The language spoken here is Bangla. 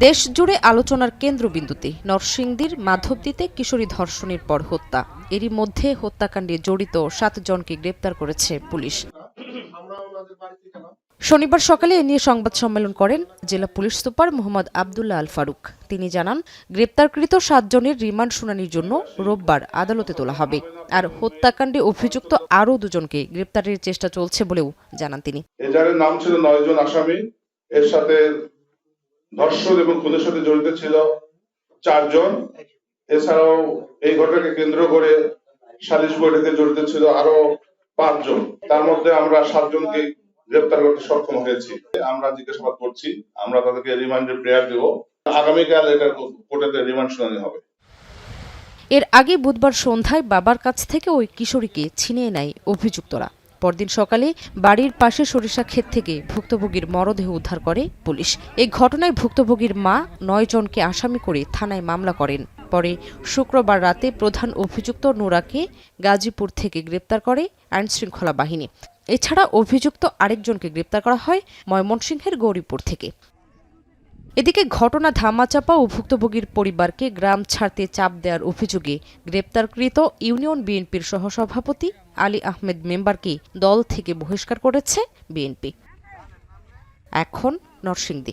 দেশ জুড়ে আলোচনার কেন্দ্রবিন্দুতে নরসিংদীর মাধবদীতে কিশোরী ধর্ষণের পর হত্যা। এরই মধ্যে হত্যাকাণ্ডে জড়িত 7 জনকে গ্রেপ্তার করেছে পুলিশ। শনিবার সকালে এ নিয়ে সংবাদ সম্মেলন করেন জেলা পুলিশ সুপার মোহাম্মদ আবদুল্লাহ আল ফারুক। তিনি জানান, গ্রেপ্তারকৃত 7 জনের রিমান্ড শুনানির জন্য রোববার আদালতে তোলা হবে। আর হত্যাকাণ্ডে অভিযুক্ত আরও 2 জনকে গ্রেপ্তারের চেষ্টা চলছে বলেও জানান তিনি। এজাহারের নাম ছিল 9 জন আসামি। এর সাথে ধর্ষণ এবং খুনের সাথে জড়িত ছিল 4 জন। এছাড়াও এই ঘটনাকে কেন্দ্র করে সালিশ বৈঠকে জড়িত ছিল আরো 5 জন। তার মধ্যে আমরা 7 জনকে গ্রেপ্তার করতে সক্ষম হয়েছি। আমরা জিজ্ঞাসাবাদ করছি, আমরা তাদেরকে রিমান্ডের প্রেয়ার দেব। আগামীকাল এটার কোর্টে রিমান্ড শুনানি হবে। এর আগে বুধবার সন্ধ্যায় বাবার কাছ থেকে ওই কিশোরীকে ছিনিয়ে নেয় অভিযুক্তরা। পরদিন সকালে বাড়ির পাশে সরিষা ক্ষেত থেকে ভুক্তভোগীর মরদেহ উদ্ধার করে পুলিশ। এই ঘটনায় ভুক্তভোগীর মা 9 জনকে আসামি করে থানায় মামলা করেন। পরে শুক্রবার রাতে প্রধান অভিযুক্ত নুরাকে গাজীপুর থেকে গ্রেপ্তার করে আইনশৃঙ্খলা বাহিনী। এছাড়া অভিযুক্ত আরেকজনকে গ্রেপ্তার করা হয় ময়মনসিংহের গৌরীপুর থেকে। এদিকে ঘটনা ধামাচাপা ও ভুক্তভোগীর পরিবারকে গ্রাম ছাড়তে চাপ দেওয়ার অভিযোগে গ্রেপ্তারকৃত ইউনিয়ন বিএনপির সহসভাপতি আলী আহমেদ মেম্বারকে দল থেকে বহিষ্কার করেছে বিএনপি। এখন নরসিংদী।